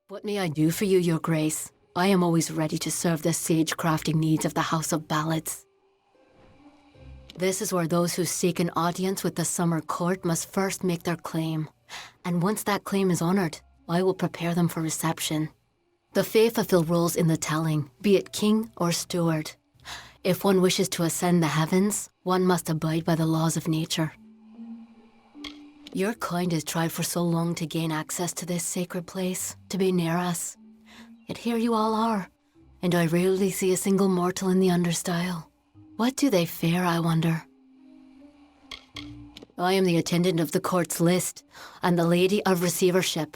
What may I do for you, Your Grace? I am always ready to serve the sage-crafting needs of the House of Ballads. This is where those who seek an audience with the Summer Court must first make their claim. And once that claim is honored, I will prepare them for reception. The Fae fulfill roles in the telling, be it king or steward. If one wishes to ascend the heavens, one must abide by the laws of nature. Your kind has tried for so long to gain access to this sacred place, to be near us. Yet here you all are, and I rarely see a single mortal in the understyle. What do they fear, I wonder? I am the attendant of the court's list, and the lady of receivership.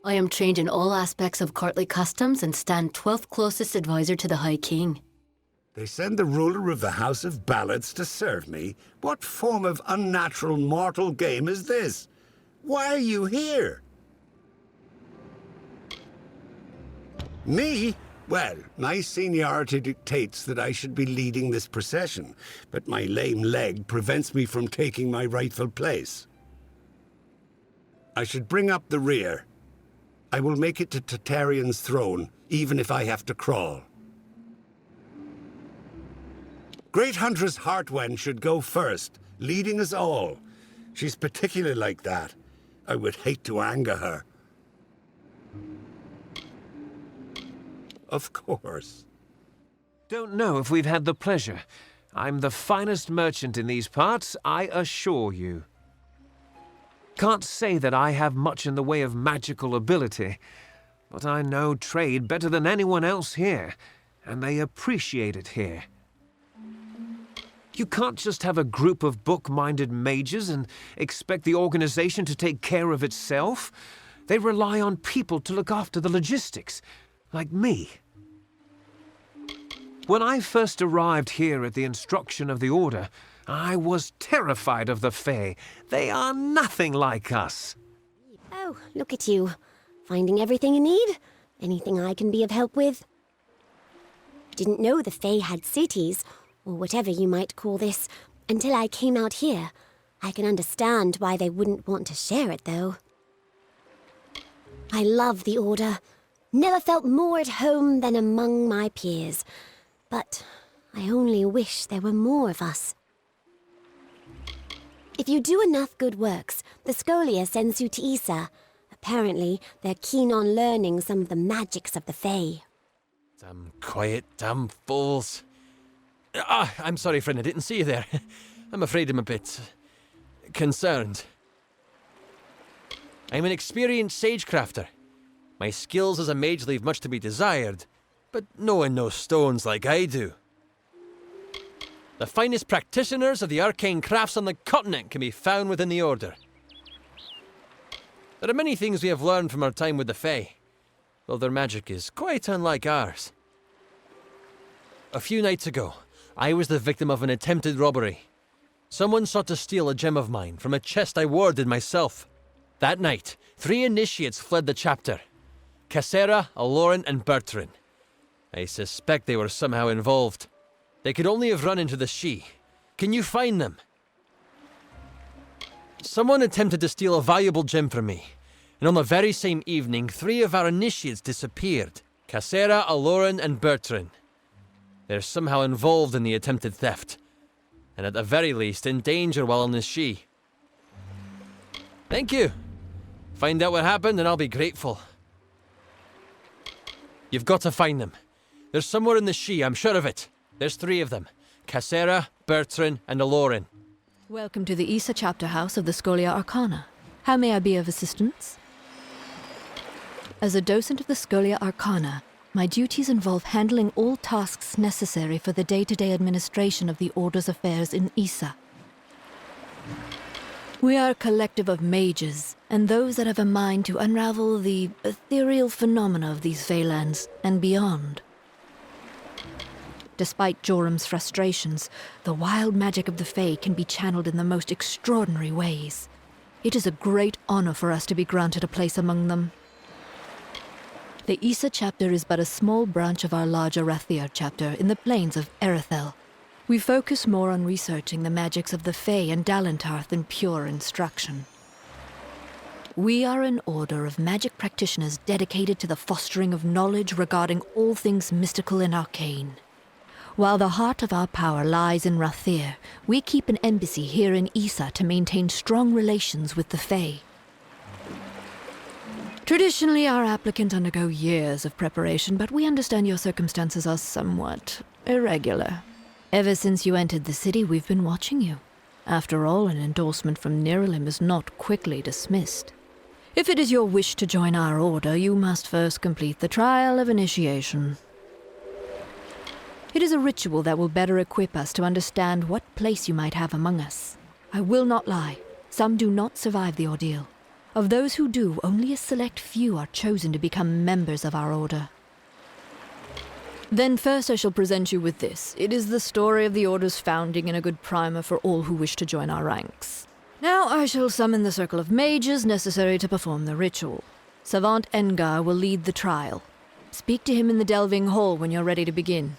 I am trained in all aspects of courtly customs and stand 12th closest advisor to the High King. They send the ruler of the House of Ballads to serve me? What form of unnatural mortal game is this? Why are you here? Me? Well, my seniority dictates that I should be leading this procession, but my lame leg prevents me from taking my rightful place. I should bring up the rear. I will make it to Tartarean's throne, even if I have to crawl. Great Huntress Heartwen should go first, leading us all. She's particularly like that. I would hate to anger her. Of course. Don't know if we've had the pleasure. I'm the finest merchant in these parts, I assure you. Can't say that I have much in the way of magical ability, but I know trade better than anyone else here, and they appreciate it here. You can't just have a group of book-minded mages and expect the organization to take care of itself. They rely on people to look after the logistics, like me. When I first arrived here at the instruction of the Order, I was terrified of the Fae. They are nothing like us. Oh, look at you. Finding everything you need? Anything I can be of help with? Didn't know the Fae had cities, or whatever you might call this, until I came out here. I can understand why they wouldn't want to share it, though. I love the Order. Never felt more at home than among my peers. But I only wish there were more of us. If you do enough good works, the Scholia sends you to Issa. Apparently, they're keen on learning some of the magics of the Fae. Damn quiet, damn fools. I'm sorry, friend, I didn't see you there. I'm afraid I'm a bit concerned. I'm an experienced sagecrafter. My skills as a mage leave much to be desired, but no one knows stones like I do. The finest practitioners of the arcane crafts on the continent can be found within the Order. There are many things we have learned from our time with the Fae, though their magic is quite unlike ours. A few nights ago, I was the victim of an attempted robbery. Someone sought to steal a gem of mine from a chest I warded myself. That night, 3 initiates fled the chapter. Cassera, Aloran, and Bertrand. I suspect they were somehow involved. They could only have run into the Sidhe. Can you find them? Someone attempted to steal a valuable gem from me, and on the very same evening, 3 of our initiates disappeared. Cassera, Aloran, and Bertrand. They're somehow involved in the attempted theft, and at the very least in danger while on the Sidhe. Thank you. Find out what happened and I'll be grateful. You've got to find them. They're somewhere in the Sidhe, I'm sure of it. There's 3 of them. Cassera, Bertrand, and Aloran. Welcome to the Issa chapter house of the Scholia Arcana. How may I be of assistance? As a docent of the Scholia Arcana, my duties involve handling all tasks necessary for the day-to-day administration of the Order's affairs in Issa. We are a collective of mages, and those that have a mind to unravel the ethereal phenomena of these Faelands and beyond. Despite Jorum's frustrations, the wild magic of the Fae can be channeled in the most extraordinary ways. It is a great honor for us to be granted a place among them. The Issa chapter is but a small branch of our larger Rathir chapter in the plains of Erethel. We focus more on researching the magics of the Fae and Dalentarth than pure instruction. We are an order of magic practitioners dedicated to the fostering of knowledge regarding all things mystical and arcane. While the heart of our power lies in Rathir, we keep an embassy here in Issa to maintain strong relations with the Fae. Traditionally, our applicants undergo years of preparation, but we understand your circumstances are somewhat irregular. Ever since you entered the city, we've been watching you. After all, an endorsement from Niralim is not quickly dismissed. If it is your wish to join our order, you must first complete the trial of initiation. It is a ritual that will better equip us to understand what place you might have among us. I will not lie, some do not survive the ordeal. Of those who do, only a select few are chosen to become members of our order. Then first I shall present you with this. It is the story of the order's founding and a good primer for all who wish to join our ranks. Now I shall summon the circle of mages necessary to perform the ritual. Savant Engar will lead the trial. Speak to him in the Delving Hall when you're ready to begin.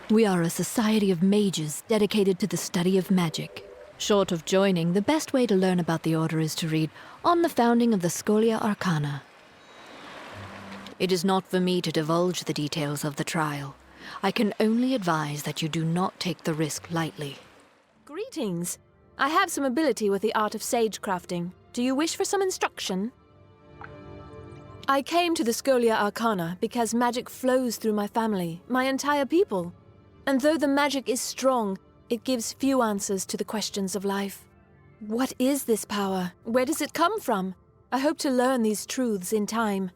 We are a society of mages dedicated to the study of magic. Short of joining, the best way to learn about the order is to read On the Founding of the Scholia Arcana. It is not for me to divulge the details of the trial. I can only advise that you do not take the risk lightly. Greetings. I have some ability with the art of sage crafting. Do you wish for some instruction? I came to the Scholia Arcana because magic flows through my family, my entire people. And though the magic is strong, it gives few answers to the questions of life. What is this power? Where does it come from? I hope to learn these truths in time.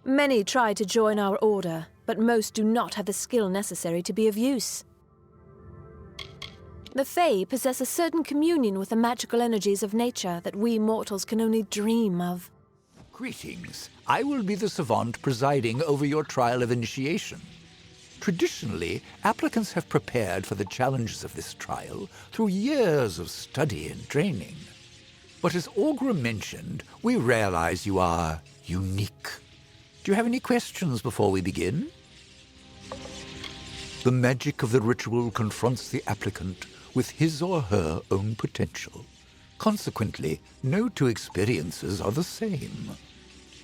Many try to join our order, but most do not have the skill necessary to be of use. The Fae possess a certain communion with the magical energies of nature that we mortals can only dream of. Greetings. I will be the savant presiding over your trial of initiation. Traditionally, applicants have prepared for the challenges of this trial through years of study and training. But as Augur mentioned, we realize you are unique. Do you have any questions before we begin? The magic of the ritual confronts the applicant with his or her own potential. Consequently, no two experiences are the same.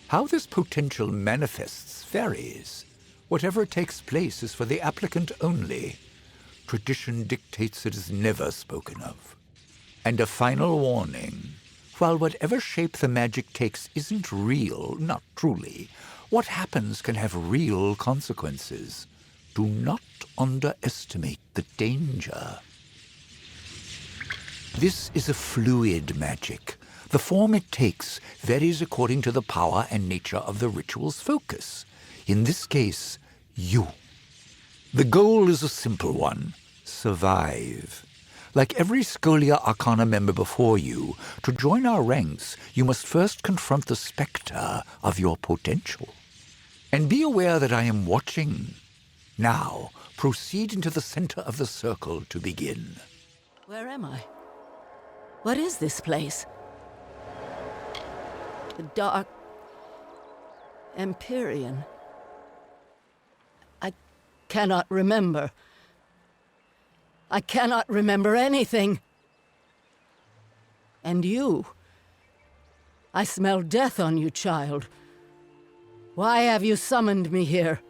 How this potential manifests varies. Whatever takes place is for the applicant only. Tradition dictates it is never spoken of. And a final warning. While whatever shape the magic takes isn't real, not truly, what happens can have real consequences. Do not underestimate the danger. This is a fluid magic. The form it takes varies according to the power and nature of the ritual's focus. In this case, you. The goal is a simple one: survive. Like every Scholia Arcana member before you, to join our ranks, you must first confront the spectre of your potential. And be aware that I am watching. Now, proceed into the center of the circle to begin. Where am I? What is this place? The dark Empyrean. I cannot remember. I cannot remember anything. And you? I smell death on you, child. Why have you summoned me here?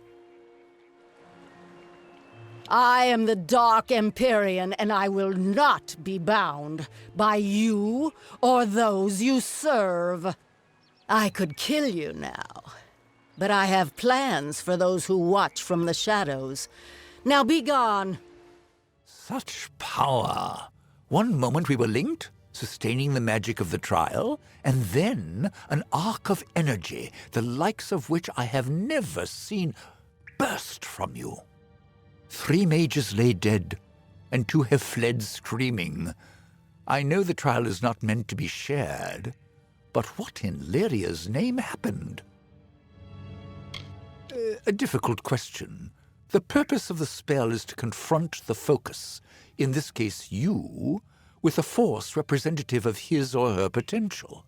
I am the Dark Empyrean, and I will not be bound by you or those you serve. I could kill you now, but I have plans for those who watch from the shadows. Now be gone. Such power! One moment we were linked, sustaining the magic of the trial, and then an arc of energy, the likes of which I have never seen, burst from you. 3 mages lay dead, and 2 have fled screaming. I know the trial is not meant to be shared, but what in Lyria's name happened? A difficult question. The purpose of the spell is to confront the focus, in this case you, with a force representative of his or her potential.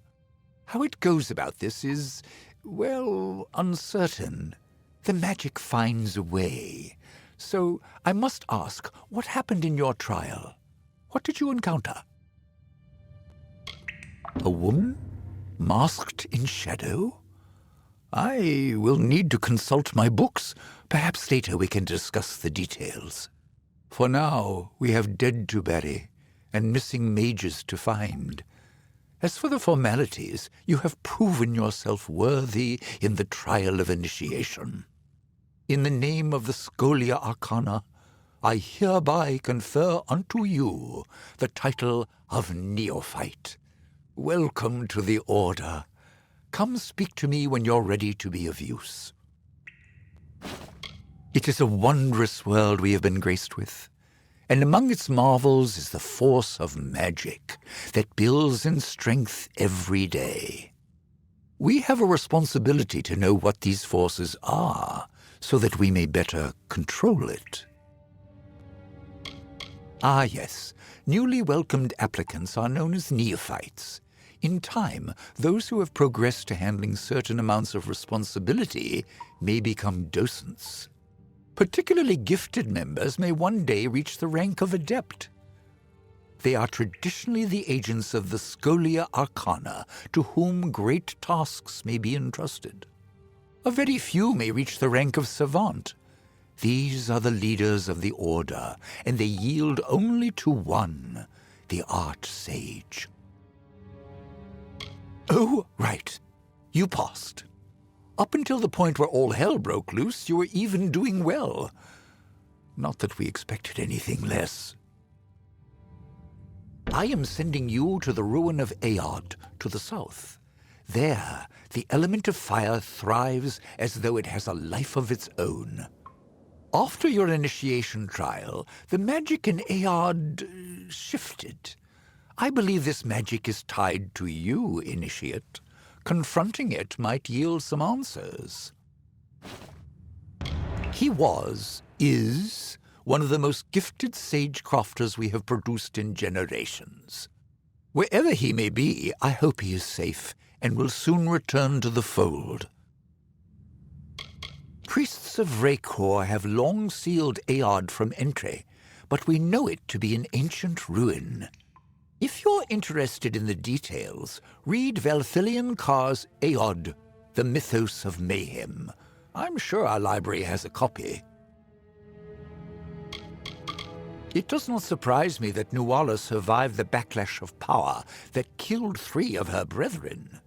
How it goes about this is, well, uncertain. The magic finds a way. So I must ask, what happened in your trial? What did you encounter? A woman? Masked in shadow? I will need to consult my books. Perhaps later we can discuss the details. For now, we have dead to bury and missing mages to find. As for the formalities, you have proven yourself worthy in the trial of initiation. In the name of the Scholia Arcana, I hereby confer unto you the title of Neophyte. Welcome to the Order. Come speak to me when you're ready to be of use. It is a wondrous world we have been graced with, and among its marvels is the force of magic that builds in strength every day. We have a responsibility to know what these forces are, so that we may better control it. Ah yes, newly welcomed applicants are known as neophytes. In time, those who have progressed to handling certain amounts of responsibility may become docents. Particularly gifted members may one day reach the rank of adept. They are traditionally the agents of the Scholia Arcana, to whom great tasks may be entrusted. A very few may reach the rank of savant. These are the leaders of the Order, and they yield only to one, the Art Sage. Oh, right. You passed. Up until the point where all hell broke loose, you were even doing well. Not that we expected anything less. I am sending you to the ruin of Aod, to the south. There, the element of fire thrives as though it has a life of its own. After your initiation trial, the magic in Aod shifted. I believe this magic is tied to you, Initiate. Confronting it might yield some answers. He is, one of the most gifted sage-crafters we have produced in generations. Wherever he may be, I hope he is safe and will soon return to the fold. Priests of Raykor have long sealed Aod from entry, but we know it to be an ancient ruin. If you're interested in the details, read Velthilian Carr's Aod, the Mythos of Mayhem. I'm sure our library has a copy. It does not surprise me that Nuala survived the backlash of power that killed 3 of her brethren.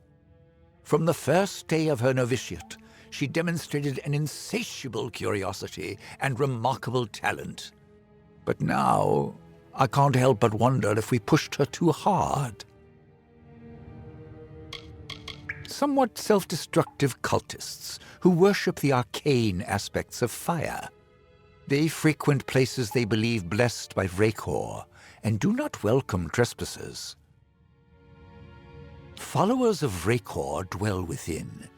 From the first day of her novitiate, she demonstrated an insatiable curiosity and remarkable talent. But now, I can't help but wonder if we pushed her too hard. Somewhat self-destructive cultists who worship the arcane aspects of fire. They frequent places they believe blessed by Raykor and do not welcome trespassers. Followers of Raykor dwell within.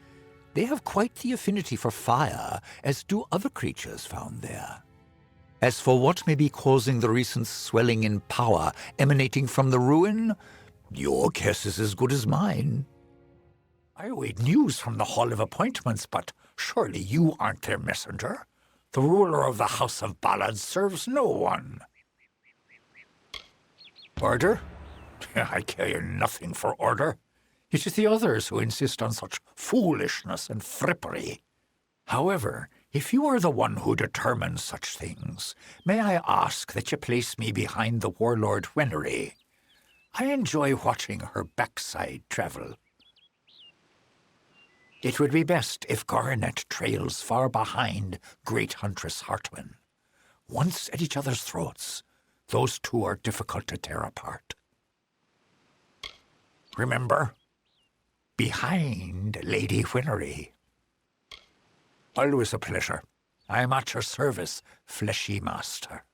They have quite the affinity for fire, as do other creatures found there. As for what may be causing the recent swelling in power emanating from the ruin, your guess is as good as mine. I await news from the Hall of Appointments, but surely you aren't their messenger. The ruler of the House of Ballad serves no one. Order? I care nothing for order. It is the others who insist on such foolishness and frippery. However, if you are the one who determines such things, may I ask that you place me behind the warlord Wenery? I enjoy watching her backside travel. It would be best if Garnet trails far behind Great Huntress Hartwin. Once at each other's throats, those two are difficult to tear apart. Remember? Behind Lady Wenery. Always a pleasure. I am at your service, fleshy master.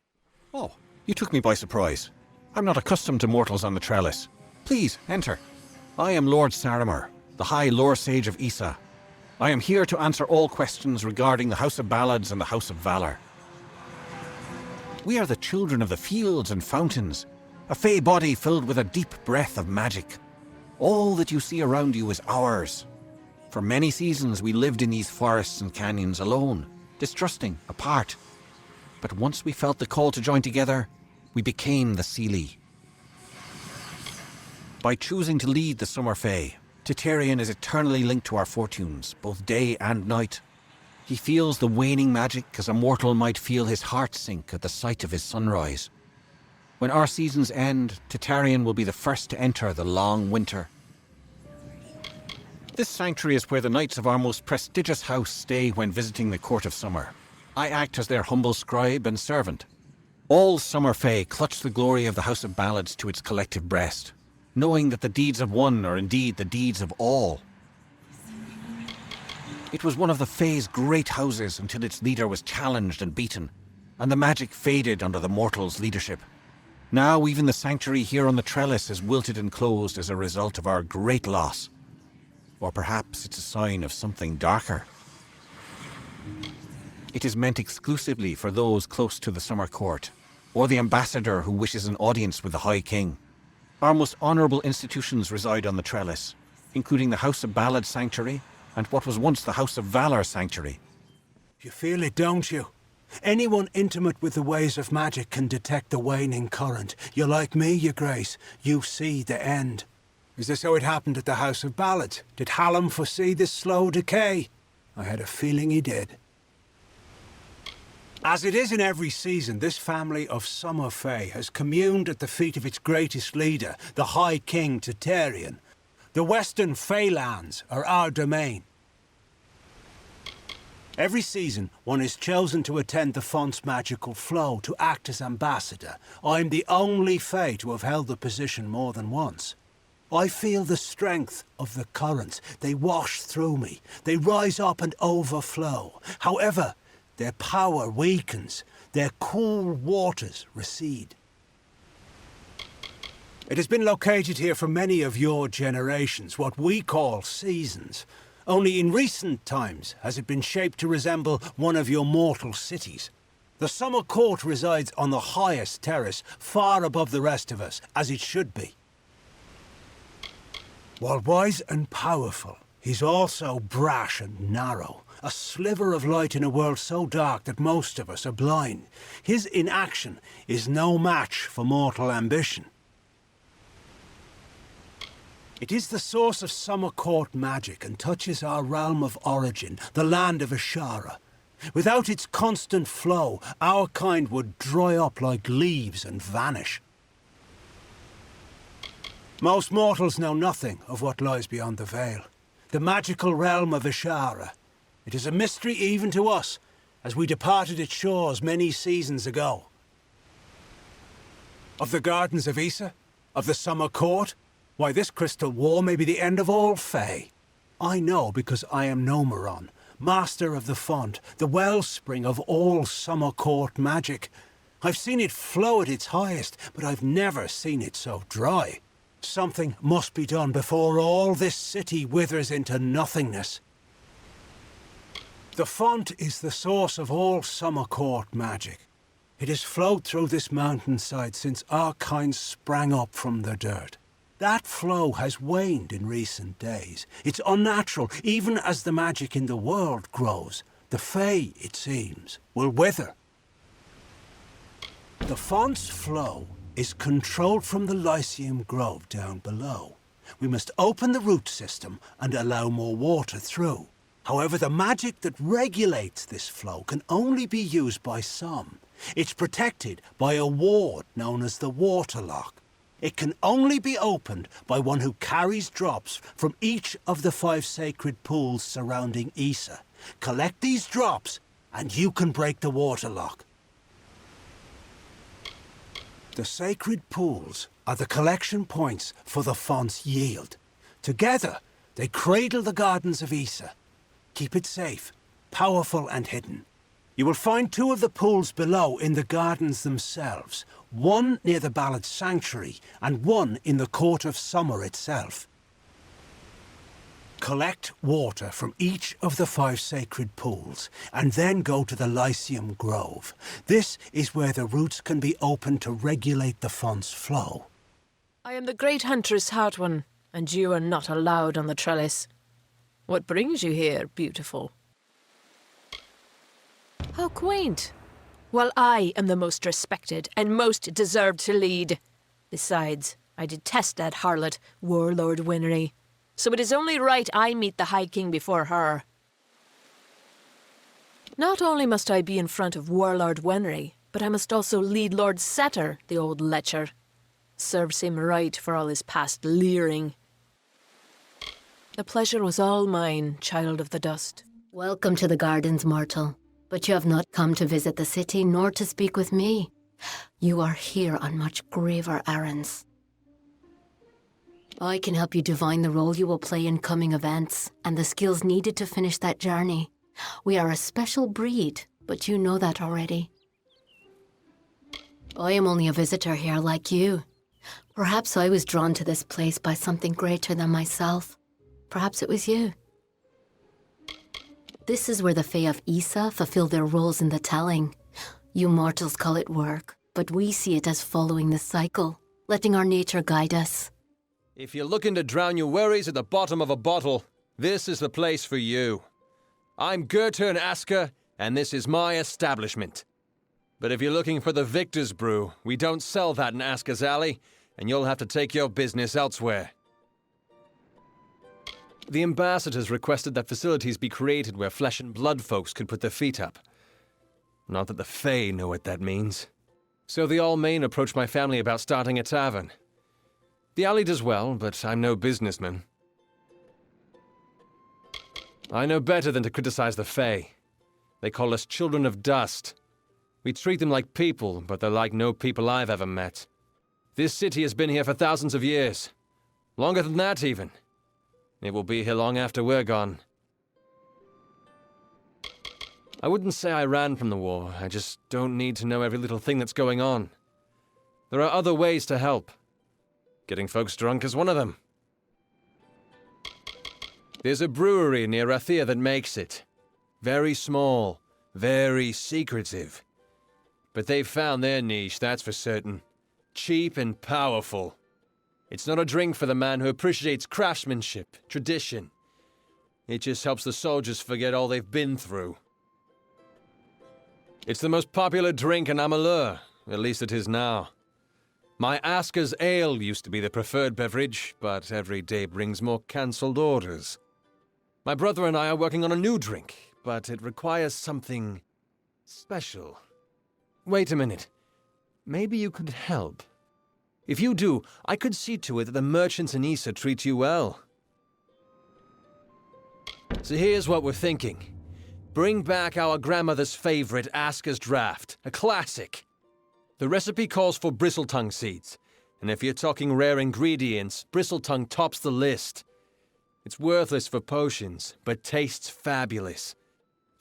Oh, you took me by surprise. I'm not accustomed to mortals on the trellis. Please, enter. I am Lord Saramer, the High Lore Sage of Issa. I am here to answer all questions regarding the House of Ballads and the House of Valor. We are the children of the fields and fountains, a fey body filled with a deep breath of magic. All that you see around you is ours. For many seasons we lived in these forests and canyons alone, distrusting, apart. But once we felt the call to join together, we became the Seelie. By choosing to lead the Summer Fae, Titarian is eternally linked to our fortunes, both day and night. He feels the waning magic as a mortal might feel his heart sink at the sight of his sunrise. When our seasons end, Titarian will be the first to enter the long winter. This sanctuary is where the knights of our most prestigious house stay when visiting the Court of Summer. I act as their humble scribe and servant. All Summer Fae clutch the glory of the House of Ballads to its collective breast, knowing that the deeds of one are indeed the deeds of all. It was one of the Fae's great houses until its leader was challenged and beaten, and the magic faded under the mortals' leadership. Now even the sanctuary here on the trellis is wilted and closed as a result of our great loss. Or perhaps it's a sign of something darker. It is meant exclusively for those close to the Summer Court, or the ambassador who wishes an audience with the High King. Our most honourable institutions reside on the trellis, including the House of Ballad Sanctuary and what was once the House of Valor Sanctuary. You feel it, don't you? Anyone intimate with the ways of magic can detect the waning current. You're like me, Your Grace. You see the end. Is this how it happened at the House of Ballads? Did Hallam foresee this slow decay? I had a feeling he did. As it is in every season, this family of Summer Fae has communed at the feet of its greatest leader, the High King Titarian. The Western Faelands are our domain. Every season, one is chosen to attend the font's magical flow, to act as ambassador. I'm the only Fae to have held the position more than once. I feel the strength of the currents. They wash through me. They rise up and overflow. However, their power weakens. Their cool waters recede. It has been located here for many of your generations, what we call seasons. Only in recent times has it been shaped to resemble one of your mortal cities. The Summer Court resides on the highest terrace, far above the rest of us, as it should be. While wise and powerful, he's also brash and narrow, a sliver of light in a world so dark that most of us are blind. His inaction is no match for mortal ambition. It is the source of Summer Court magic and touches our realm of origin, the land of Ashara. Without its constant flow, our kind would dry up like leaves and vanish. Most mortals know nothing of what lies beyond the veil. The magical realm of Ashara. It is a mystery even to us, as we departed its shores many seasons ago. Of the gardens of Issa? Of the Summer Court? Why, this crystal war may be the end of all Fae. I know because I am Nomeron, master of the font, the wellspring of all Summer Court magic. I've seen it flow at its highest, but I've never seen it so dry. Something must be done before all this city withers into nothingness. The font is the source of all Summer Court magic. It has flowed through this mountainside since our kind sprang up from the dirt. That flow has waned in recent days. It's unnatural, even as the magic in the world grows. The Fae, it seems, will wither. The font's flow is controlled from the Lyceum Grove down below. We must open the root system and allow more water through. However, the magic that regulates this flow can only be used by some. It's protected by a ward known as the Waterlock. It can only be opened by one who carries drops from each of the 5 sacred pools surrounding Issa. Collect these drops, and you can break the Waterlock. The sacred pools are the collection points for the font's yield. Together, they cradle the gardens of Issa. Keep it safe, powerful and hidden. You will find 2 of the pools below in the gardens themselves, one near the Ballad Sanctuary and one in the Court of Summer itself. Collect water from each of the 5 sacred pools and then go to the Lyceum Grove. This is where the roots can be opened to regulate the font's flow. I am the great huntress Hartwan, and you are not allowed on the trellis. What brings you here, beautiful? How quaint. Well, I am the most respected and most deserved to lead. Besides, I detest that harlot, Warlord Winry. So it is only right I meet the High King before her. Not only must I be in front of Warlord Winry, but I must also lead Lord Setter, the old lecher. Serves him right for all his past leering. The pleasure was all mine, child of the dust. Welcome to the gardens, mortal. But you have not come to visit the city, nor to speak with me. You are here on much graver errands. I can help you divine the role you will play in coming events, and the skills needed to finish that journey. We are a special breed, but you know that already. I am only a visitor here like you. Perhaps I was drawn to this place by something greater than myself. Perhaps it was you. This is where the Fae of Issa fulfill their roles in the telling. You mortals call it work, but we see it as following the cycle, letting our nature guide us. If you're looking to drown your worries at the bottom of a bottle, this is the place for you. I'm Gurtern Asker, and this is my establishment. But if you're looking for the Victor's Brew, we don't sell that in Asker's Alley, and you'll have to take your business elsewhere. The ambassadors requested that facilities be created where flesh and blood folks could put their feet up. Not that the Fae know what that means. So the All-Main approached my family about starting a tavern. The alley does well, but I'm no businessman. I know better than to criticize the Fae. They call us children of dust. We treat them like people, but they're like no people I've ever met. This city has been here for thousands of years. Longer than that, even. It will be here long after we're gone. I wouldn't say I ran from the war. I just don't need to know every little thing that's going on. There are other ways to help. Getting folks drunk is one of them. There's a brewery near Rathia that makes it. Very small, very secretive. But they've found their niche, that's for certain. Cheap and powerful. It's not a drink for the man who appreciates craftsmanship, tradition. It just helps the soldiers forget all they've been through. It's the most popular drink in Amalur, at least it is now. My Asker's Ale used to be the preferred beverage, but every day brings more cancelled orders. My brother and I are working on a new drink, but it requires something special. Wait a minute. Maybe you could help. If you do, I could see to it that the merchants in Issa treat you well. So here's what we're thinking. Bring back our grandmother's favorite Asker's Draft, a classic. The recipe calls for bristletongue seeds, and if you're talking rare ingredients, bristletongue tops the list. It's worthless for potions, but tastes fabulous.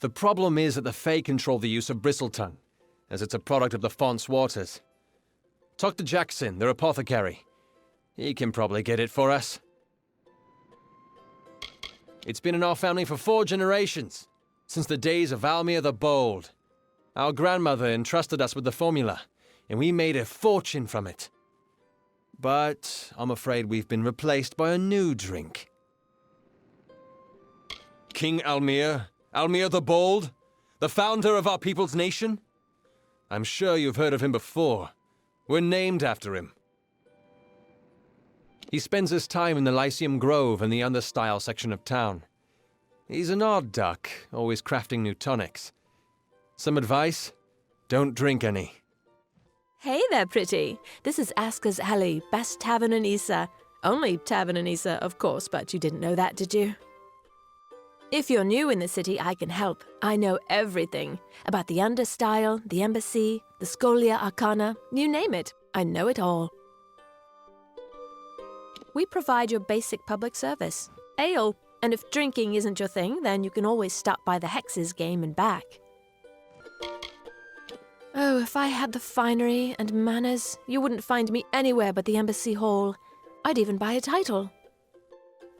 The problem is that the Fae control the use of bristletongue, as it's a product of the Font's waters. Talk to Jackson, their apothecary. He can probably get it for us. It's been in our family for 4 generations, since the days of Almir the Bold. Our grandmother entrusted us with the formula, and we made a fortune from it. But I'm afraid we've been replaced by a new drink. King Almir? Almir the Bold? The founder of our people's nation? I'm sure you've heard of him before. We're named after him. He spends his time in the Lyceum Grove in the Understyle section of town. He's an odd duck, always crafting new tonics. Some advice? Don't drink any. Hey there, pretty. This is Asker's Alley, best tavern in Issa. Only tavern in Issa, of course, but you didn't know that, did you? If you're new in the city, I can help. I know everything. About the Understyle, the Embassy, the Scholia Arcana, you name it. I know it all. We provide your basic public service. Ale. And if drinking isn't your thing, then you can always stop by the Hexes game and back. Oh, if I had the finery and manners, you wouldn't find me anywhere but the Embassy Hall. I'd even buy a title.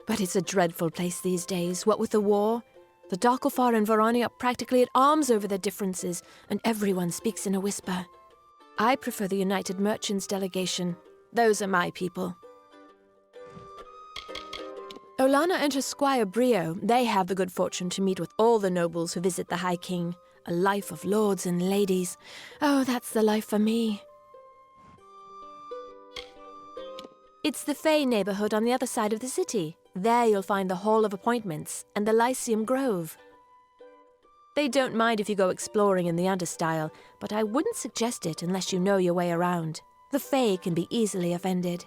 But it's a dreadful place these days, what with the war. The Darkelfar and Varani are practically at arms over their differences, and everyone speaks in a whisper. I prefer the United Merchants delegation. Those are my people. Olana and her squire Brio, they have the good fortune to meet with all the nobles who visit the High King. A life of lords and ladies. Oh, that's the life for me. It's the Fey neighborhood on the other side of the city. There you'll find the Hall of Appointments and the Lyceum Grove. They don't mind if you go exploring in the Understyle, but I wouldn't suggest it unless you know your way around. The Fey can be easily offended.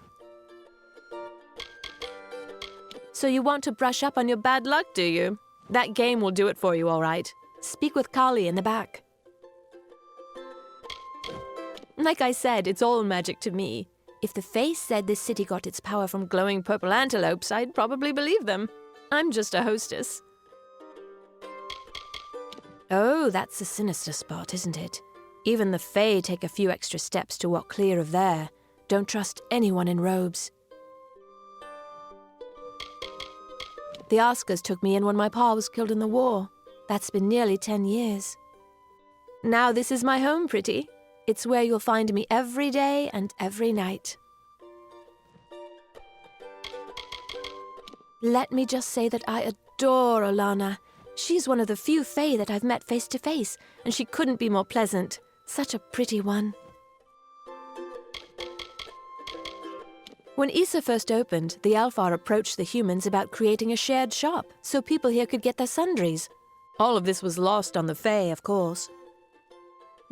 So you want to brush up on your bad luck, do you? That game will do it for you, all right. Speak with Kali in the back. Like I said, it's all magic to me. If the Fae said this city got its power from glowing purple antelopes, I'd probably believe them. I'm just a hostess. Oh, that's a sinister spot, isn't it? Even the Fae take a few extra steps to walk clear of there. Don't trust anyone in robes. The Oscars took me in when my pa was killed in the war. That's been nearly 10 years. Now this is my home, pretty. It's where you'll find me every day and every night. Let me just say that I adore Olana. She's one of the few Fae that I've met face to face, and she couldn't be more pleasant. Such a pretty one. When Issa first opened, the Alfar approached the humans about creating a shared shop so people here could get their sundries. All of this was lost on the Fae, of course.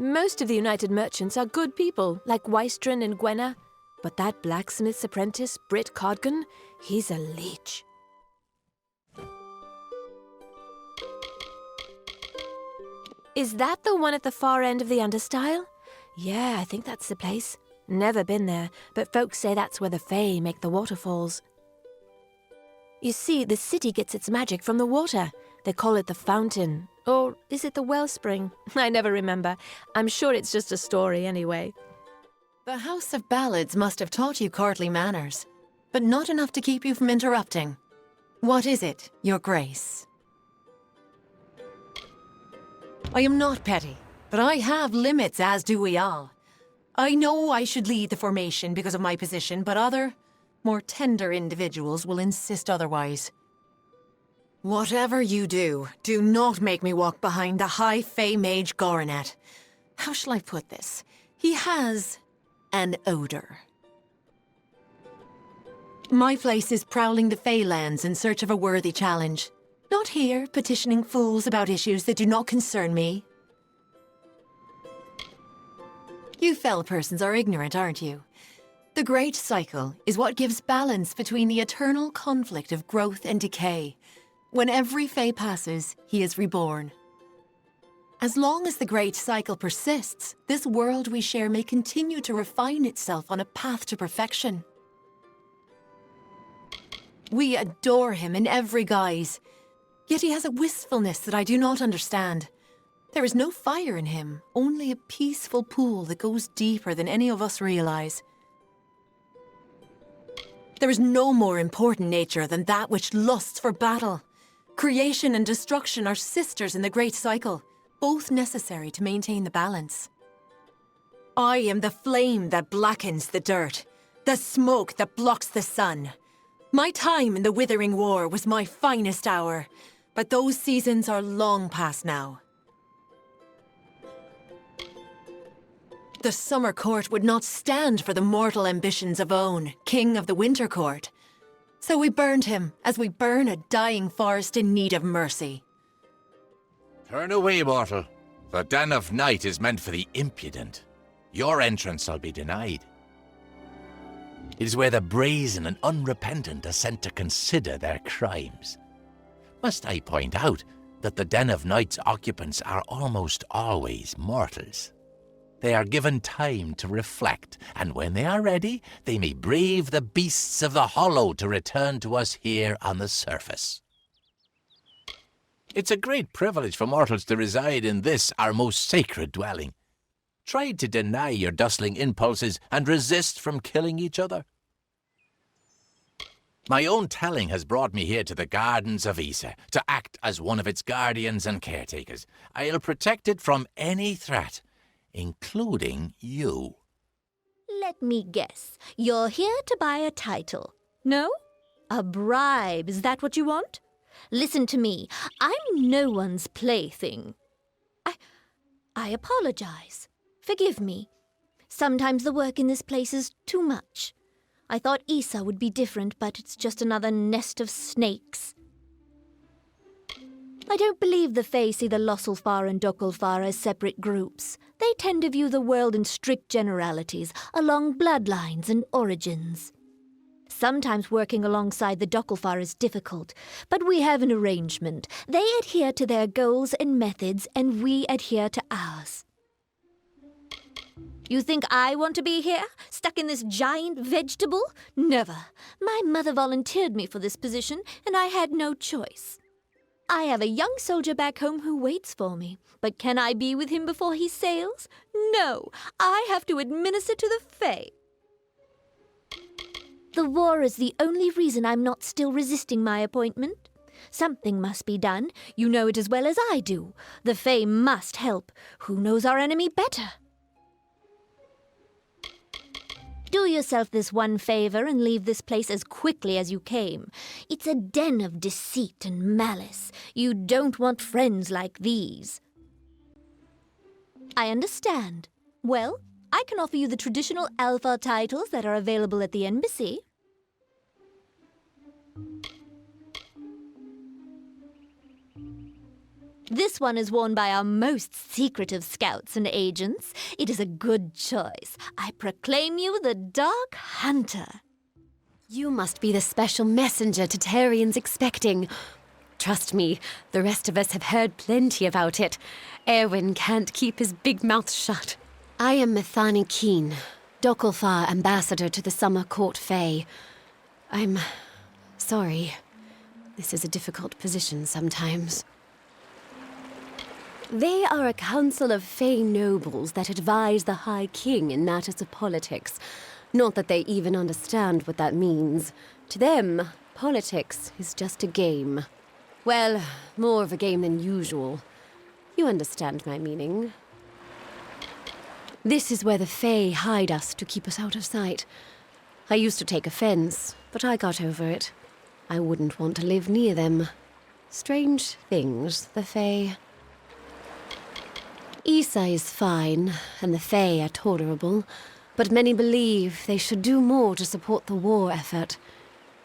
Most of the United Merchants are good people, like Wystron and Gwenna, but that blacksmith's apprentice, Britt Codgan, he's a leech. Is that the one at the far end of the Understyle? Yeah, I think that's the place. Never been there, but folks say that's where the Fae make the waterfalls. You see, the city gets its magic from the water. They call it the fountain. Or is it the wellspring? I never remember. I'm sure it's just a story anyway. The House of Ballads must have taught you courtly manners, but not enough to keep you from interrupting. What is it, Your Grace? I am not petty, but I have limits, as do we all. I know I should lead the formation because of my position, but other, more tender individuals will insist otherwise. Whatever you do, do not make me walk behind the High Fae Mage Goronet. How shall I put this? He has an odor. My place is prowling the Feylands in search of a worthy challenge. Not here, petitioning fools about issues that do not concern me. You fell persons are ignorant, aren't you? The Great Cycle is what gives balance between the eternal conflict of growth and decay. When every Fae passes, he is reborn. As long as the Great Cycle persists, this world we share may continue to refine itself on a path to perfection. We adore him in every guise, yet he has a wistfulness that I do not understand. There is no fire in him, only a peaceful pool that goes deeper than any of us realize. There is no more important nature than that which lusts for battle. Creation and destruction are sisters in the Great Cycle, both necessary to maintain the balance. I am the flame that blackens the dirt, the smoke that blocks the sun. My time in the Withering War was my finest hour, but those seasons are long past now. The Summer Court would not stand for the mortal ambitions of Own, King of the Winter Court. So we burned him, as we burn a dying forest in need of mercy. Turn away, mortal. The Den of Night is meant for the impudent. Your entrance shall be denied. It is where the brazen and unrepentant are sent to consider their crimes. Must I point out that the Den of Night's occupants are almost always mortals? They are given time to reflect, and when they are ready, they may brave the beasts of the hollow to return to us here on the surface. It's a great privilege for mortals to reside in this, our most sacred dwelling. Try to deny your dustling impulses and resist from killing each other. My own telling has brought me here to the Gardens of Issa, to act as one of its guardians and caretakers. I'll protect it from any threat, including you. Let me guess. You're here to buy a title. No? A bribe, is that what you want? Listen to me. I'm no one's plaything. I apologize. Forgive me. Sometimes the work in this place is too much. I thought Issa would be different, but it's just another nest of snakes. I don't believe the Fae see the Losselfar and Dokulfar as separate groups. They tend to view the world in strict generalities, along bloodlines and origins. Sometimes working alongside the Dokulfar is difficult, but we have an arrangement. They adhere to their goals and methods, and we adhere to ours. You think I want to be here, stuck in this giant vegetable? Never. My mother volunteered me for this position, and I had no choice. I have a young soldier back home who waits for me, but can I be with him before he sails? No, I have to administer to the Fae. The war is the only reason I'm not still resisting my appointment. Something must be done. You know it as well as I do. The Fae must help. Who knows our enemy better? Do yourself this one favor and leave this place as quickly as you came. It's a den of deceit and malice. You don't want friends like these. I understand. Well, I can offer you the traditional Alpha titles that are available at the embassy. This one is worn by our most secretive scouts and agents. It is a good choice. I proclaim you the Dark Hunter. You must be the special messenger Tatarian's expecting. Trust me, the rest of us have heard plenty about it. Erwin can't keep his big mouth shut. I am Methani Keen, Dokulfar ambassador to the Summer Court Fae. I'm sorry. This is a difficult position sometimes. They are a council of Fae nobles that advise the High King in matters of politics. Not that they even understand what that means. To them, politics is just a game. Well, more of a game than usual. You understand my meaning. This is where the Fae hide us to keep us out of sight. I used to take offense, but I got over it. I wouldn't want to live near them. Strange things, the Fae. Issa is fine, and the Fae are tolerable, but many believe they should do more to support the war effort.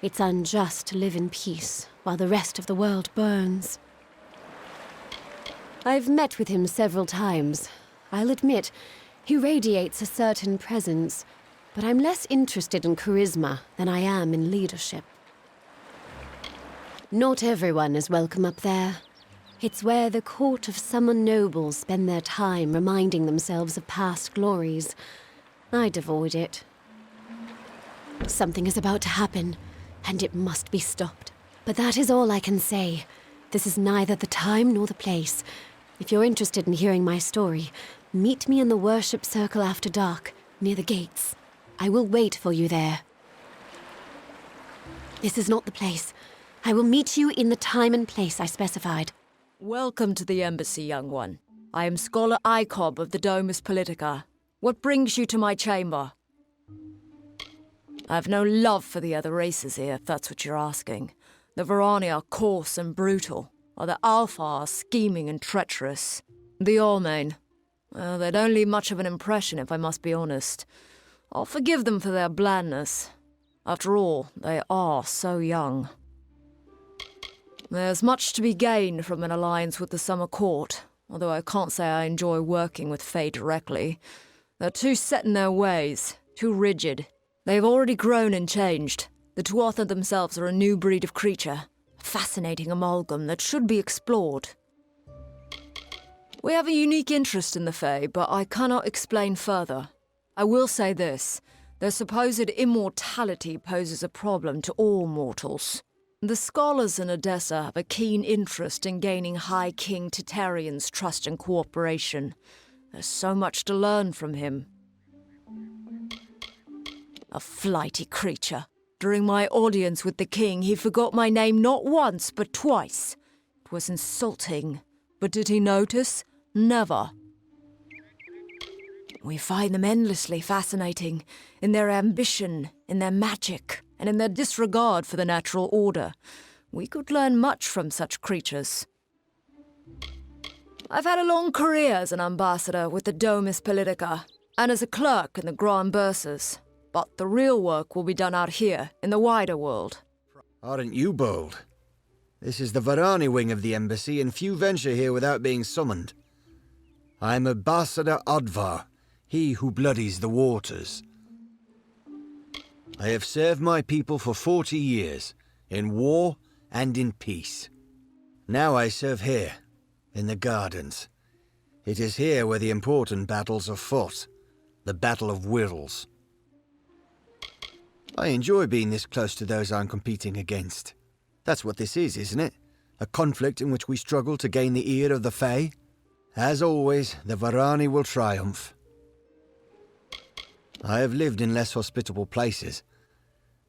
It's unjust to live in peace while the rest of the world burns. I've met with him several times. I'll admit, he radiates a certain presence, but I'm less interested in charisma than I am in leadership. Not everyone is welcome up there. It's where the court of summer nobles spend their time reminding themselves of past glories. I'd avoid it. Something is about to happen, and it must be stopped. But that is all I can say. This is neither the time nor the place. If you're interested in hearing my story, meet me in the worship circle after dark, near the gates. I will wait for you there. This is not the place. I will meet you in the time and place I specified. Welcome to the embassy, young one. I am Scholar Icob of the Domus Politica. What brings you to my chamber? I have no love for the other races here, if that's what you're asking. The Varani are coarse and brutal, while the Alpha are scheming and treacherous. The Ormain, well, they don't leave much of an impression, if I must be honest. I'll forgive them for their blandness. After all, they are so young. There's much to be gained from an alliance with the Summer Court, although I can't say I enjoy working with Fae directly. They're too set in their ways, too rigid. They've already grown and changed. The Tuatha themselves are a new breed of creature, a fascinating amalgam that should be explored. We have a unique interest in the Fae, but I cannot explain further. I will say this, their supposed immortality poses a problem to all mortals. The scholars in Odessa have a keen interest in gaining High King Tatarian's trust and cooperation. There's so much to learn from him. A flighty creature. During my audience with the king, he forgot my name not once, but twice. It was insulting. But did he notice? Never. We find them endlessly fascinating, in their ambition, in their magic, and in their disregard for the natural order. We could learn much from such creatures. I've had a long career as an ambassador with the Domus Politica, and as a clerk in the Grand Bursas. But the real work will be done out here, in the wider world. Aren't you bold? This is the Varani wing of the embassy, and few venture here without being summoned. I'm Ambassador Advar, he who bloodies the waters. I have served my people for 40 years, in war and in peace. Now I serve here, in the gardens. It is here where the important battles are fought, the Battle of Wills. I enjoy being this close to those I'm competing against. That's what this is, isn't it? A conflict in which we struggle to gain the ear of the Fae. As always, the Varani will triumph. I have lived in less hospitable places.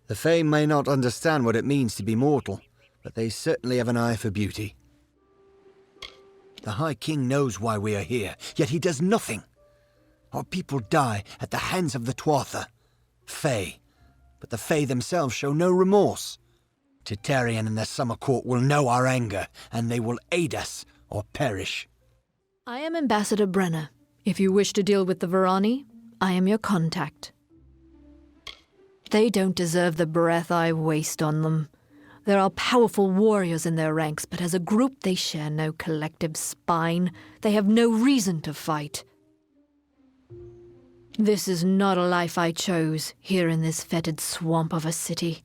The Fae may not understand what it means to be mortal, but they certainly have an eye for beauty. The High King knows why we are here, yet he does nothing. Our people die at the hands of the Tuatha, Fae, but the Fae themselves show no remorse. Titarian and the Summer Court will know our anger, and they will aid us or perish. I am Ambassador Brenna. If you wish to deal with the Varani, I am your contact. They don't deserve the breath I waste on them. There are powerful warriors in their ranks, but as a group they share no collective spine. They have no reason to fight. This is not a life I chose, here in this fetid swamp of a city.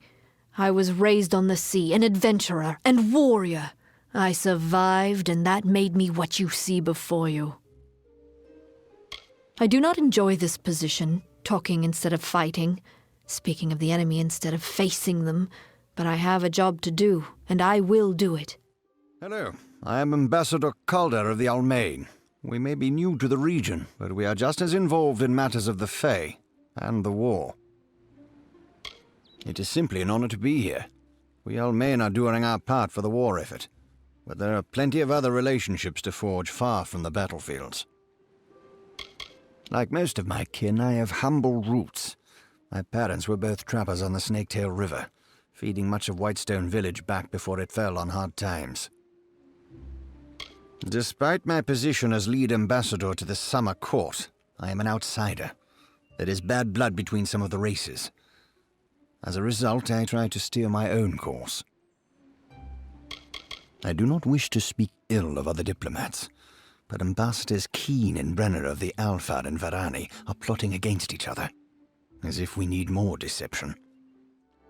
I was raised on the sea, an adventurer and warrior. I survived, and that made me what you see before you. I do not enjoy this position, talking instead of fighting, speaking of the enemy instead of facing them, but I have a job to do, and I will do it. Hello, I am Ambassador Calder of the Almain. We may be new to the region, but we are just as involved in matters of the Fae and the war. It is simply an honor to be here. We Almain are doing our part for the war effort, but there are plenty of other relationships to forge far from the battlefields. Like most of my kin, I have humble roots. My parents were both trappers on the Snaketail River, feeding much of Whitestone Village back before it fell on hard times. Despite my position as lead ambassador to the Summer Court, I am an outsider. There is bad blood between some of the races. As a result, I try to steer my own course. I do not wish to speak ill of other diplomats, but Ambassadors Keen and Brenner of the Alfar and Varani are plotting against each other, as if we need more deception.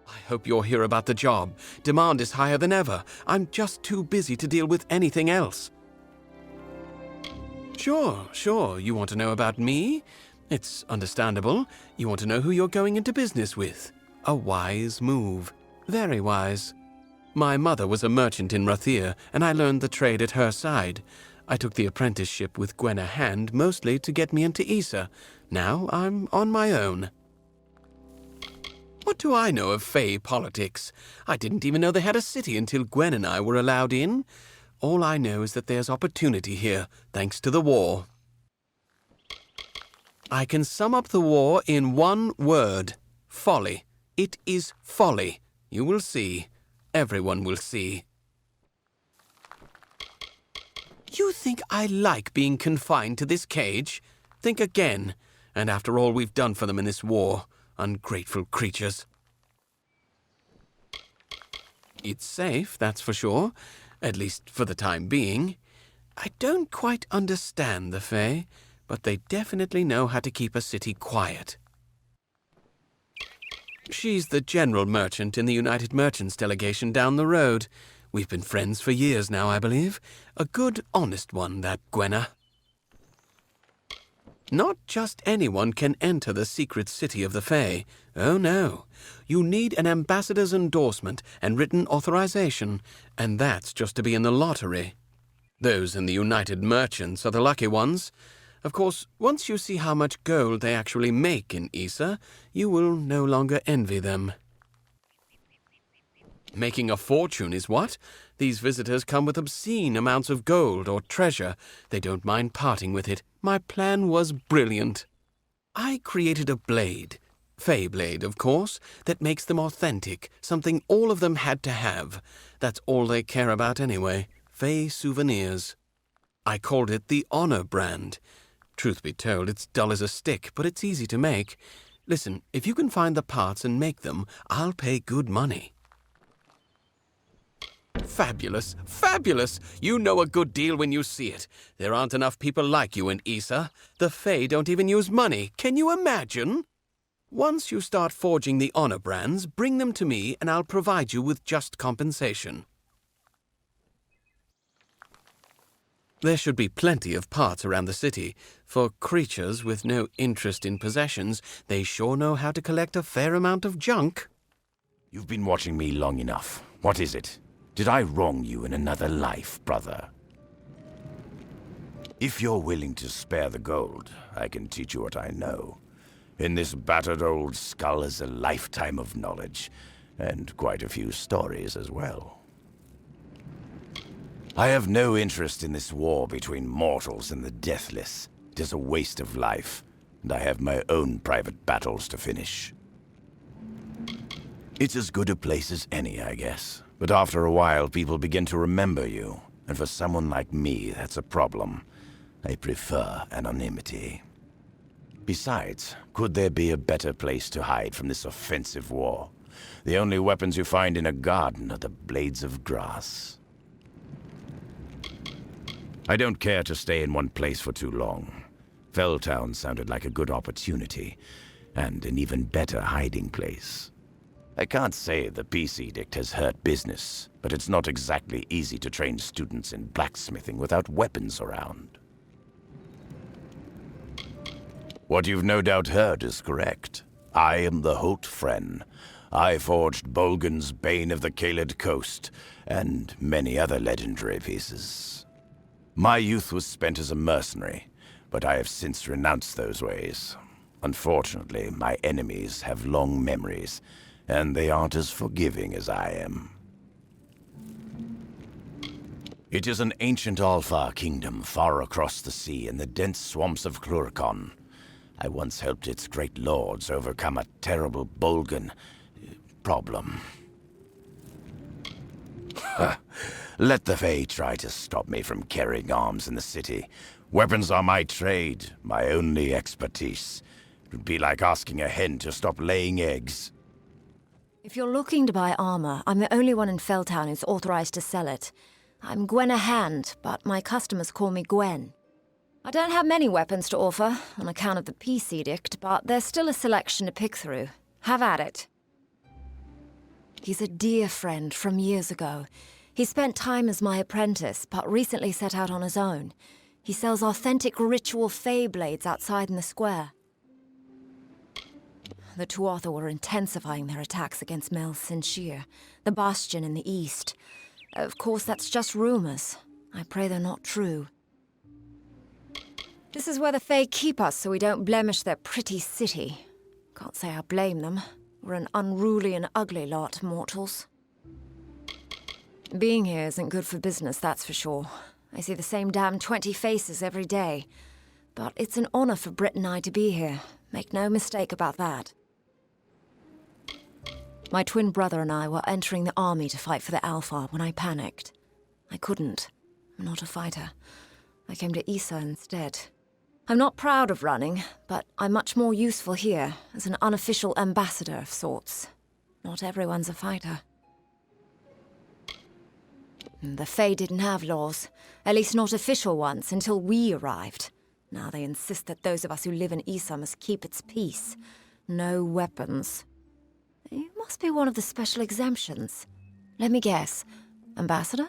I hope you're here about the job. Demand is higher than ever. I'm just too busy to deal with anything else. Sure. You want to know about me? It's understandable. You want to know who you're going into business with. A wise move. Very wise. My mother was a merchant in Rathir, and I learned the trade at her side. I took the apprenticeship with Gwenna Hand mostly to get me into Issa. Now I'm on my own. What do I know of Fae politics? I didn't even know they had a city until Gwen and I were allowed in. All I know is that there's opportunity here, thanks to the war. I can sum up the war in one word. Folly. It is folly. You will see. Everyone will see. You think I like being confined to this cage? Think again. And after all we've done for them in this war, ungrateful creatures. It's safe, that's for sure. At least for the time being. I don't quite understand the Fae, but they definitely know how to keep a city quiet. She's the general merchant in the United Merchants delegation down the road. We've been friends for years now, I believe. A good, honest one, that Gwenna. Not just anyone can enter the secret city of the Fae. Oh no. You need an ambassador's endorsement and written authorization, and that's just to be in the lottery. Those in the United Merchants are the lucky ones. Of course, once you see how much gold they actually make in Issa, you will no longer envy them. Making a fortune is what? These visitors come with obscene amounts of gold or treasure. They don't mind parting with it. My plan was brilliant. I created a blade, Fae blade, of course, that makes them authentic, something all of them had to have. That's all they care about anyway, Fae souvenirs. I called it the Honor brand. Truth be told, it's dull as a stick, but it's easy to make. Listen, if you can find the parts and make them, I'll pay good money. Fabulous, fabulous! You know a good deal when you see it. There aren't enough people like you in Issa. The Fae don't even use money. Can you imagine? Once you start forging the honor brands, bring them to me and I'll provide you with just compensation. There should be plenty of parts around the city. For creatures with no interest in possessions, they sure know how to collect a fair amount of junk. You've been watching me long enough. What is it? Did I wrong you in another life, brother? If you're willing to spare the gold, I can teach you what I know. In this battered old skull is a lifetime of knowledge, and quite a few stories as well. I have no interest in this war between mortals and the deathless. It is a waste of life, and I have my own private battles to finish. It's as good a place as any, I guess. But after a while, people begin to remember you, and for someone like me, that's a problem. I prefer anonymity. Besides, could there be a better place to hide from this offensive war? The only weapons you find in a garden are the blades of grass. I don't care to stay in one place for too long. Felltown sounded like a good opportunity, and an even better hiding place. I can't say the peace edict has hurt business, but it's not exactly easy to train students in blacksmithing without weapons around. What you've no doubt heard is correct. I am the Holt Fren. I forged Bolgan's Bane of the Kaled Coast, and many other legendary pieces. My youth was spent as a mercenary, but I have since renounced those ways. Unfortunately, my enemies have long memories, and they aren't as forgiving as I am. It is an ancient Alfar kingdom far across the sea in the dense swamps of Cluricon. I once helped its great lords overcome a terrible Bolgan problem. Let the Fae try to stop me from carrying arms in the city. Weapons are my trade, my only expertise. It would be like asking a hen to stop laying eggs. If you're looking to buy armor, I'm the only one in Felltown who's authorized to sell it. I'm Gwenna Hand, but my customers call me Gwen. I don't have many weapons to offer on account of the peace edict, but there's still a selection to pick through. Have at it. He's a dear friend from years ago. He spent time as my apprentice, but recently set out on his own. He sells authentic ritual Fae blades outside in the square. The Tuatha were intensifying their attacks against Mel Sinshir, the bastion in the east. Of course, that's just rumors. I pray they're not true. This is where the Fae keep us so we don't blemish their pretty city. Can't say I blame them. We're an unruly and ugly lot, mortals. Being here isn't good for business, that's for sure. I see the same damn 20 faces every day. But it's an honor for Britt and I to be here. Make no mistake about that. My twin brother and I were entering the army to fight for the Alfar when I panicked. I couldn't. I'm not a fighter. I came to Issa instead. I'm not proud of running, but I'm much more useful here as an unofficial ambassador of sorts. Not everyone's a fighter. The Fae didn't have laws, at least not official ones, until we arrived. Now they insist that those of us who live in Issa must keep its peace. No weapons. You must be one of the special exemptions. Let me guess. Ambassador?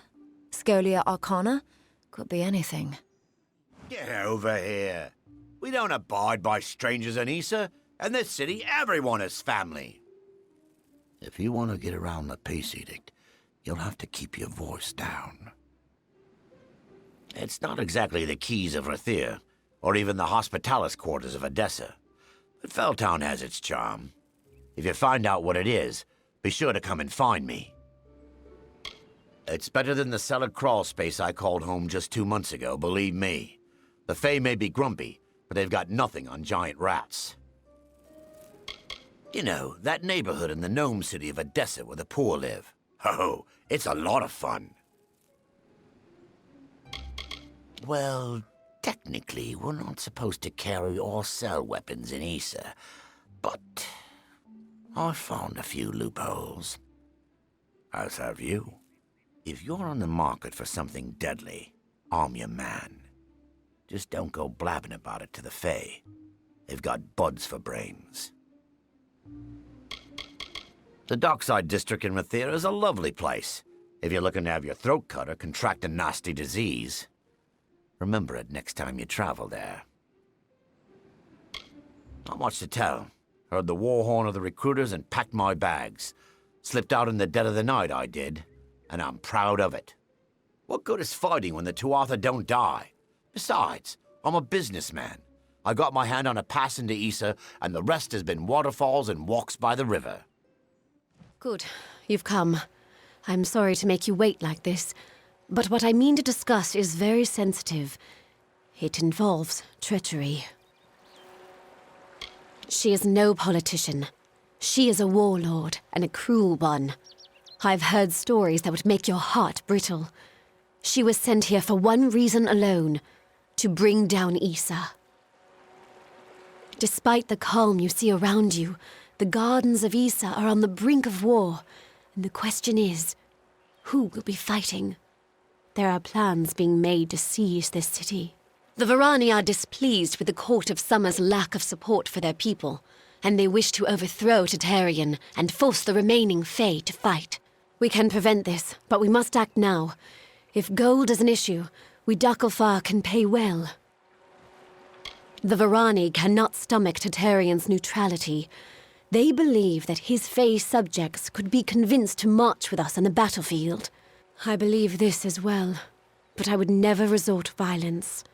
Scholia Arcana? Could be anything. Get over here. We don't abide by strangers in Issa. In this city, everyone is family. If you want to get around the peace edict, you'll have to keep your voice down. It's not exactly the keys of Rathir, or even the hospitalis quarters of Edessa. But Felltown has its charm. If you find out what it is, be sure to come and find me. It's better than the cellar crawl space I called home just 2 months ago, believe me. The Fae may be grumpy, but they've got nothing on giant rats. You know, that neighborhood in the gnome city of Edessa where the poor live. Oh, it's a lot of fun. Well, technically, we're not supposed to carry or sell weapons in Issa. But I found a few loopholes. As have you. If you're on the market for something deadly, I'm your man. Just don't go blabbing about it to the Fae. They've got buds for brains. The Dockside District in Rathir is a lovely place, if you're looking to have your throat cut or contract a nasty disease. Remember it next time you travel there. Not much to tell. Heard the war horn of the recruiters and packed my bags. Slipped out in the dead of the night, I did, and I'm proud of it. What good is fighting when the Tuatha don't die? Besides, I'm a businessman. I got my hand on a pass into Issa, and the rest has been waterfalls and walks by the river. Good. You've come. I'm sorry to make you wait like this, but what I mean to discuss is very sensitive. It involves treachery. She is no politician. She is a warlord, and a cruel one. I've heard stories that would make your heart brittle. She was sent here for one reason alone, to bring down Issa. Despite the calm you see around you, the gardens of Issa are on the brink of war, and the question is, who will be fighting? There are plans being made to seize this city. The Varani are displeased with the Court of Summer's lack of support for their people, and they wish to overthrow Tatarian and force the remaining Fae to fight. We can prevent this, but we must act now. If gold is an issue, we Dakelfar can pay well. The Varani cannot stomach Tatarian's neutrality. They believe that his Fae subjects could be convinced to march with us on the battlefield. I believe this as well, but I would never resort to violence.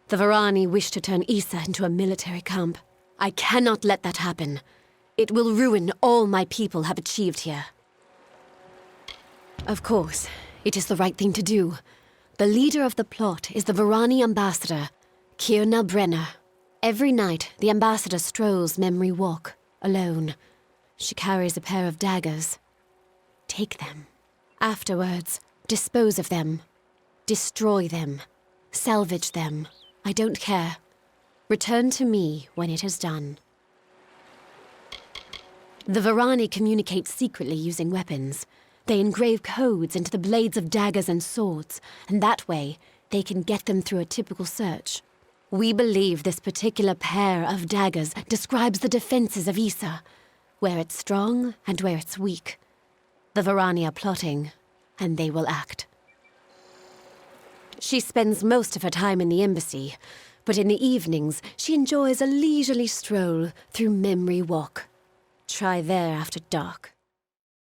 The Varani wish to turn Issa into a military camp. I cannot let that happen. It will ruin all my people have achieved here. Of course, it is the right thing to do. The leader of the plot is the Varani ambassador, Kierna Brenner. Every night, the ambassador strolls Memory Walk, alone. She carries a pair of daggers. Take them. Afterwards, dispose of them. Destroy them. Salvage them. I don't care. Return to me when it is done. The Varani communicate secretly using weapons. They engrave codes into the blades of daggers and swords, and that way, they can get them through a typical search. We believe this particular pair of daggers describes the defenses of Issa, where it's strong and where it's weak. The Varani are plotting, and they will act. She spends most of her time in the embassy, but in the evenings, she enjoys a leisurely stroll through Memory Walk. Try there after dark.